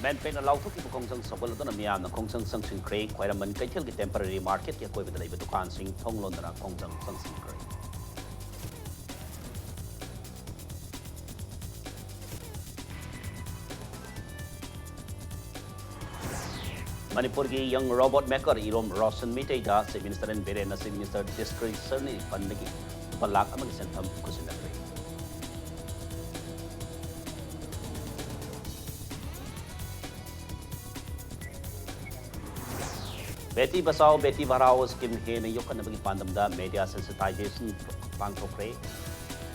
Men pen allow to keep Kongsang Sabal on a Miam, the Kongsang Sanction Craig, quite a man, Kaitil temporary market, get with the labor to Kansing, Tong London, Kongsang Sanction Craig. Manipur ki young robot maker Irom Rosen Mitay da si Minister and Berena si Minister Discretionary Pandagi Palak amang sentam kusinakri. Beti Basao Beti Varao scheme he na yokan nabagi pandam da media sensitization pangtokre.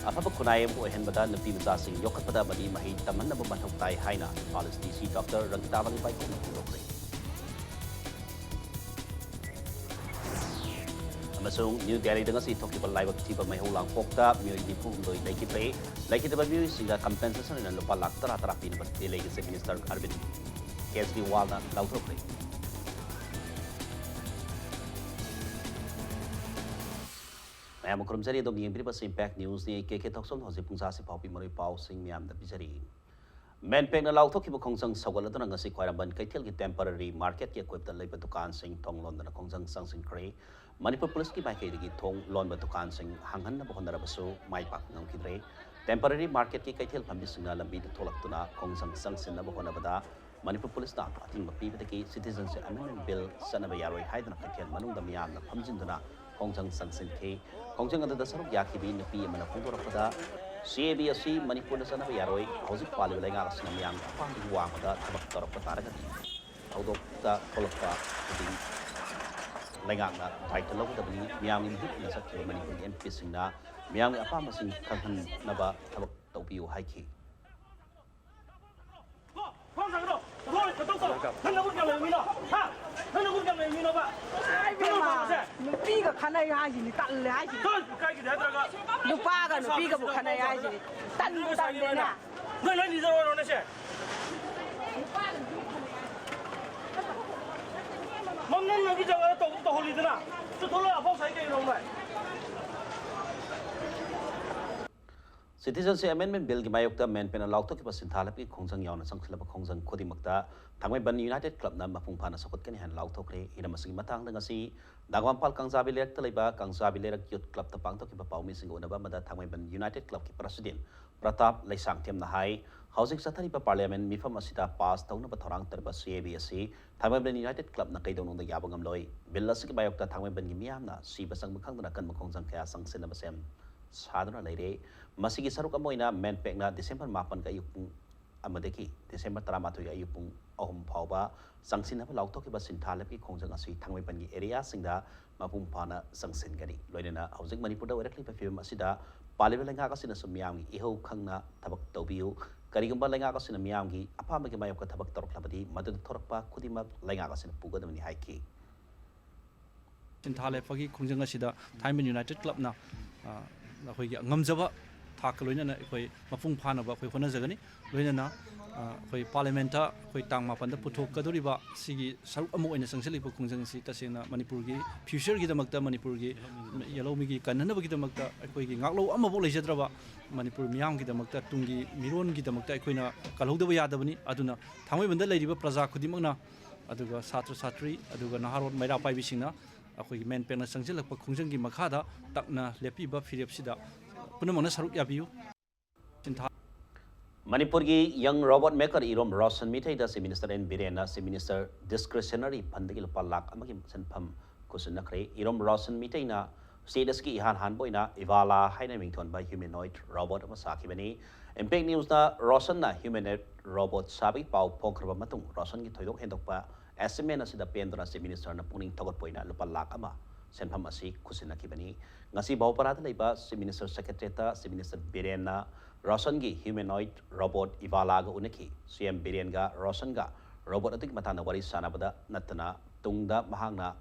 Apa kunai mo hen bada nabi masa sing yokat pada badi mahi taman na bumatok tay haina policy DC Dr. Rangita Bali Pai Kunokre. Amasung New Delhi dengan si Tokyo Live tiba mai ulang pokta miu di pun doi lagi play lagi tiba miu sehingga compensation dan lupa lak terapi seperti lagi si Minister Arvind Kejriwal dan lauto play. Mayam kurum jari dom yang beri impact news ni keke tokson hosi pungsa si paupi mori pau sing miam da bijari. Men peng na lauto kibo kongsang sawal ito nga si kwaraban kaitil ki temporary market ki equip da labor dukan sing tong lon na kongsang sang sing kray. Manipur Police ki mai kay tong lon ba dukan sing hanghan na bukon na rabaso mai pak ng kidre. Temporary market ki kaitil pambis nga lambi da tolak to na kongsang sang sin na bukon na bada. Manipur Police na ating mapipita ki Citizenship Amendment Bill sa nabayaroy hay na kaitil manung damiyam na pamjin na kongsang sang sin kay. Kongsang ada dasarok yakibi na piya manapungtor pada CABC Manipur na sana yaroy hauzik pali wala nga kasi namiyang apang diwa pada tabak tarok patara gati haudok ta kolok pa kuting lengang na title lo kuta bani miyang hit na sa kilo Manipur MP sing na miyang apa masing kanhan na ba tabak taupiyo haiki Nupiga khana yaji ni tal yaji. Nupaga nupiga bu khana yaji. Tan dena. Ngai ni zaro na she. Mamnan ngi jaga to holi dena. To tholo apau sai ke rong mai. Citizenship Amendment Bill ki mayokta men pen allow to ki pasin thalap ki khongsang yaw na sangkhlaba khongsang khodi makta thangmai ban United Club na mapung phana sakot kan han law to kre ina masing matang dang asi dagwampal kangsabi lek talaiba kangsabi lek youth club ta pang to ki paw mi singo na ba mada thangmai ban United Club ki president Pratap Laisang Them na hai housing sathari pa parliament mifam asita pass taw na ba thorang tarba CABC thangmai ban United Club na kai dong da yabangam loi bill la sik mayokta thangmai ban gi miam na si basang makhang na kan makhong kaya sang sin na basem sadana leire masigi saruk amoina men pek na December 8 ka yupung amadeki December 13 ka yupung ahum phauba sangsin na law to ki basin thalap ki khongjang asi thangmai ban gi area singda mapung phana sangsin gari loinena housing Manipur da directly pa film asida palibe lenga ka sina sumyam gi iho khangna thabak tawbiu karigumba lenga ka sina miyam gi apa ma gi mayap ka thabak torok labadi madud thorakpa khudima lenga ka sina pugadamni haiki Sinthale fagi khongjang asida Thailand United Club na akhoi ngamjaba thak loina akhoi mapung phana ba akhoi hona jagani loina akhoi parliament ta akhoi tangma panda puthok kadoriba sigi saruk amu oina sangsali bu khongjang si tasena Manipur gi future gi damakta Manipur gi yellow mi gi kanana gi damakta akhoi gi ngaklo amma bo leijadraba Manipur miyam gi damakta tungi miron gi damakta akhoi na kalhodaba yadabani aduna thangoi banda leiriba praja khudimakna aduga satra satri aduga naharot maira pai bisingna akhoi men pen na sangsilakpa khongjang gi makhada takna lepiba firepsida punamana saruk yabiu Manipur ki young robot maker Irom Rosen Mitay da si Minister and Birena si Minister Discretionary Pandagi lupa lak amagi sanpam kusun nakre Irom Rosen Mitay na status ki ihan han boy na Ivala hai na mington by humanoid robot masaki bani impact news na Rosen na humanoid robot sabi pau pokraba matung Rosen ki thoidok hendok pa estimate na sida pendra si Minister na puning togot boy na lupa lak ama senpam asi kusin nakibani ngasi baw parada laiba si Minister Secretary ta si Minister Birena Rosen gi humanoid robot Ivala ga unaki CM Biren ga Rosen ga robot atik mata na wari sana bada natana tungda mahangna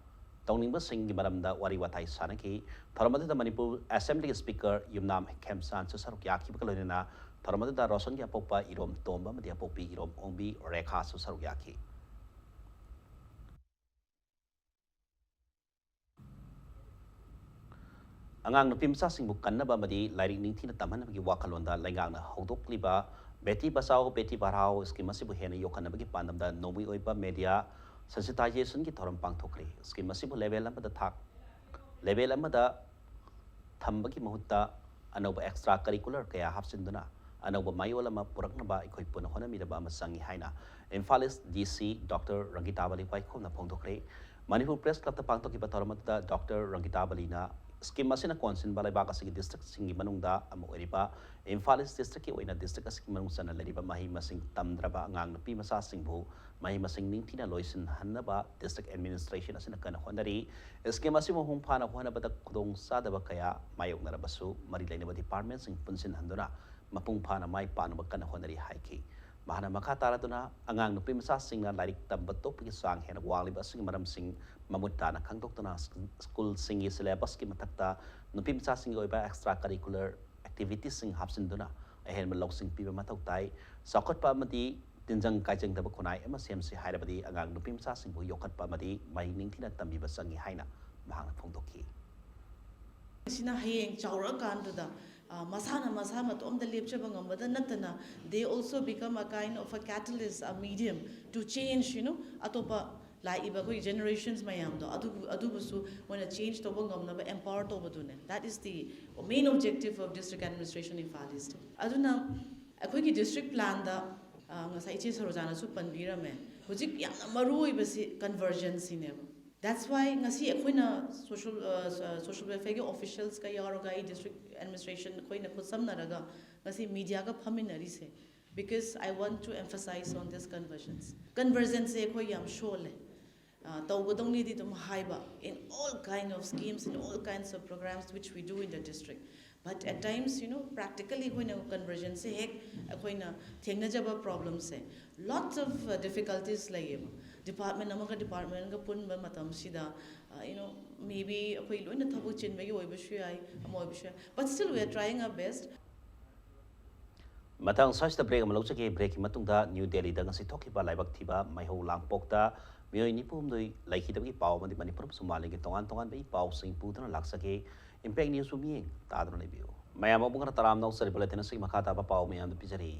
tongning ba singi maramda wari watai sana ki tharamada da Manipur Assembly Speaker Yumnam Kemsan sa saruk yaki bakalona na tharamada da Rosen gi apopa Irom Tomba madi apopi Irom Ongbi Rekha sa saruk yaki angang na pimsa sing bukan na ba madi lairing ning tina taman na pagi wakalonda lengang na hodok liba Beti Basao, Beti Barao, scheme masibu hena yokanabaki pandamda nomi oiba media sensitization ki thoram pangthokri. Scheme masibu level amada thak level amada thambaki mahutta anauba extra curricular kaya hapsinduna anauba mayola ma puraknaba ikoi puna hona midaba amasangi haina. Imphalis DC Dr. Rangitabali Pai khomna phongthokri. Manipur Press Club ta pangthoki ba thoramata Dr. Rangitabali na scheme asina konsin balai baka sigi district singi manungda am oiriba Imphalis district ki oina district asiki manung sana leriba mahi masing tamdraba angang napi masa singbu mahi masing ningtina loisin hannaba district administration asina kana honari scheme asimo hung phana hona bada kudong sadaba kaya mayok narabasu mari lainaba department sing punsin handuna mapung phana mai panaba kana honari haiki Mahana makha taraduna angang nupi masa sing na larik tamba topi sang hena wali ba sing maram sing mamutta na khangtok tuna school sing syllabus ki matakta nupi masa sing oiba extra curricular activities sing hapsin duna ahen ma lok sing pi ma matok tai sakot pa mati tinjang kaijeng da khonai ema semsi hairabadi angang nupi masa sing bu yokat pa mati mai ning thina tambi ba sangi haina mahang phongtoki sina hayeng chawra kan da masana masama to the lepchaba ngamada natana they also become a kind of a catalyst a medium to change atopa lai iba ko generations mayam do adu busu when a change to ngamna ba empower to badune that is the main objective of district administration in Far East aduna akoi ki district plan da ngasai che sarojana su panbirame hojik yamna maru ibasi convergence ne That's why ngasi akoina social welfare ke officials ka yaroga district administration akoina khudsamnaraga ngasi media ka phaminari se because I want to emphasize on this convergence se khoi yam shole tawgodongni di tum haiba in all kind of schemes in all kinds of programs which we do in the district but at times practically akoina convergence se hek akoina thengna jaba problems se lots of difficulties layeba department amaka department ga punba matam sida maybe akoi loina thabu chin mai oi bishu ai amoi bishu but still we are trying our best Matang sasta break am lochake break matungda New Delhi da ngasi thoki ba laibak thiba maiho langpokta mioi nipum doi laiki tabki paw mandi Manipur sumali ge tongan bei paw sing pudana laksake impact news mi tadro nei bio mayam bunga taram nau sari bulletin sing makata ba paw mayam pijari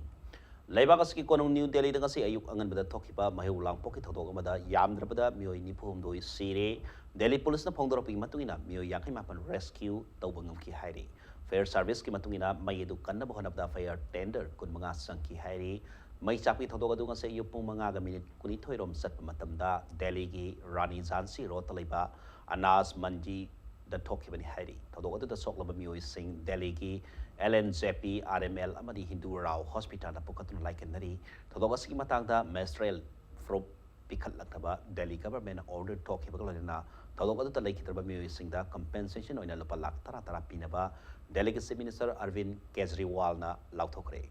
Laibak asiki konong New Delhi da ngasi ayuk angan bada thokipa mahiu langpok ki thodok amada yamdrabada mioi nipum doi sire Delhi police na phongdor pi matungina mioi yakai mapan rescue tawbangam ki hairi fair service ki matungina mai edu kanna bahona bada fire tender kun manga sangki hairi mai chakpi thodok adu ngase ayuk pung manga ga minute kuni thoirom sat matamda Delhi gi Rani Jhansi road talaiba Anas Manji da thokibani hairi thodok adu da soklaba mioi sing Delhi gi LNJP RML amadi Hindu Rao Hospital da pukatun laikenari thodok asiki matangda menstrual frob pikhat laktaba Delhi government order talk hibagalena thodok adu ta laikhitraba mioi singda compensation oina lupa lakh tara pinaba Delhi Chief Minister Arvind Kejriwal na lauthokre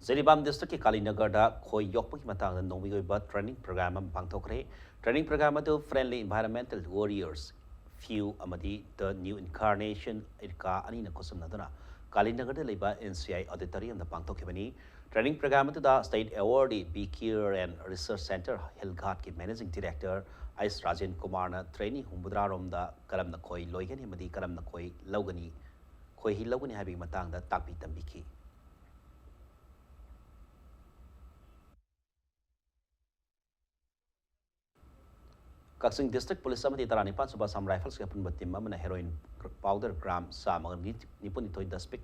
Zeribam district ki Kalinagar da khoi yokpa ki matang da nongmi ba training program am pangthokre training program adu friendly environmental warriors few amadi the new incarnation irka ani na kosam nadana Kalinagar da leba NCI auditorium da pangthokibani training program adu da state awardee Be Care and Research Center Hilghat ki managing director Ais Rajen Kumar na training humbudra rom da karam na khoi loigani amadi karam na khoi logani khoi hi logani habi matang da takpi tambiki Kaksing District Police Amati Taranipan Subha Sam Rifles ke punba tim amana heroin powder gram sa mga nipon itoy daspik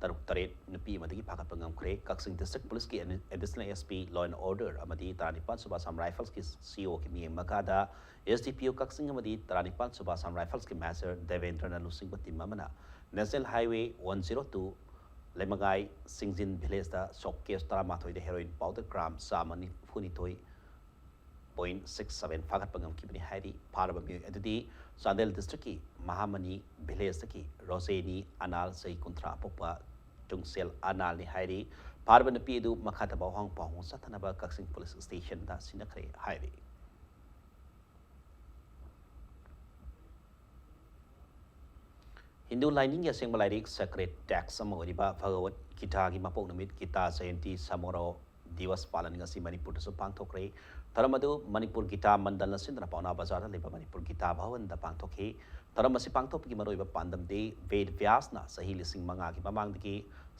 taruk tarit nupi amati pakat pangam kre Kaksing District Police ki additional SP Law and Order amati Taranipan Subha Sam Rifles ki CEO ki miyeng makada SDPO Kaksing amati Taranipan Subha Sam Rifles ki Master Devendra na lusing batim amana National Highway 102 Lemagay Singjin Village da showcase taramatoy de heroin powder gram sa mga nipon itoy 0.67 fakat pangam kibni hairi paraba mi adudi Sandel district ki Mahamani village ki Roseni Anal sei kuntra popa Tungsel Anal ni hairi paraba na pi edu makata bawang pahong satanaba Kaksing police station da sinakre hairi Hindu lining ya sing malairik sacred text sama oriba Bhagavad Gita gi mapok namit kita Sayanti Samoro दिवस पालन ngasi Manipur su pangthokre taramadu Manipur Gita Mandal sindra pauna bazar leba Manipur Gita Bhavan da pangthokhi taramasi pangthok gi maroi ba pandam de Ved Vyas na sahi lising manga gi mamang de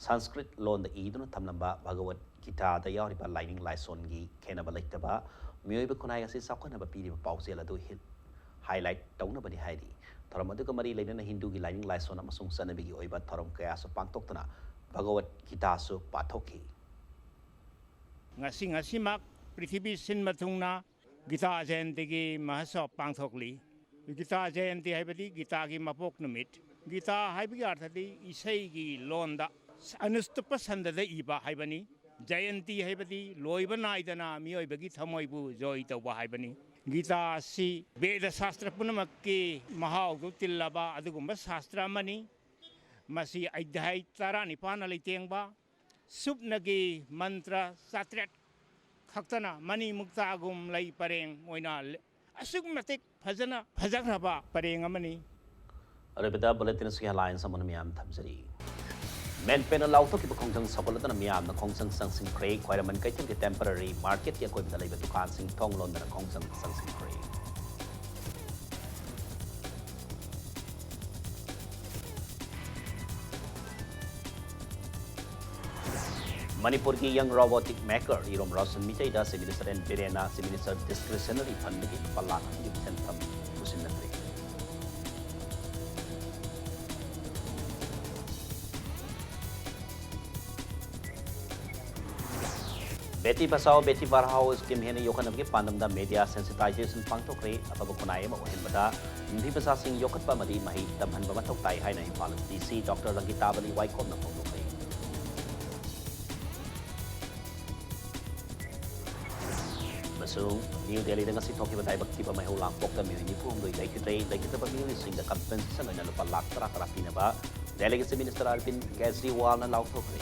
Sanskrit lon da iduna thamlamba Bhagavad Gita da yauri ba lining laison gi khena ba leitaba mioi ba kunai asi sakona ba piri ba pause la do hit highlight tauna ba di haidi taramadu ka mari leina Hindu gi lining laison amasung sanabi gi oiba taram kaya su pangthok tana Bhagavad Gita su pathokhi ngasi mak prithibhi sin mathungna Gita Jayanti gi mahasab pangthokli Gita Jayanti haibadi Gita gi mapok numit Gita haibagi arthadi isai gi londa anustupa sandada iba haibani Jayanti haibadi loiba naidana mioi bagi thamoi bu joy tawba haibani Gita si Veda Shastra punamakki mahau tillaba adugumba Shastra mani masi aidhai tara nipana leitengba subnagi mantra satret khaktana mani mukta gum lai pareng oina asuk matik phajana phajakraba pareng amani Arabida bulletin si headlines amon miam thamjari men panel lauto ki khongjang sabolatan miam na khongjang sangsing kre khoiraman kaitin ke temporary market ya koi dalai ba dukan sing thong lon da khongjang sangsing kre Manipur ki young robotic maker Irom Rosen Mitay da si Minister N. Birena si Minister Discretionary Fund ki palak ni Tentham Kusinatri. Betty Basao Betty Barhao scheme hene yokan ki pandam da media sensitization pangtokre apaba kunai ma ohin bada hindi basa sing yokat pa madi mahi tamhan ba matok tai hai na Impal DC Dr. Langita Bali Waikom na pongtokre. So, New Delhi dengan si Toki badai bakti ba mai ulang pok kami ini pun doi lagi kita bagi sing da compensation na lupa lak tara pina ba Delegate Minister Arvind Kejriwal na lauk thokre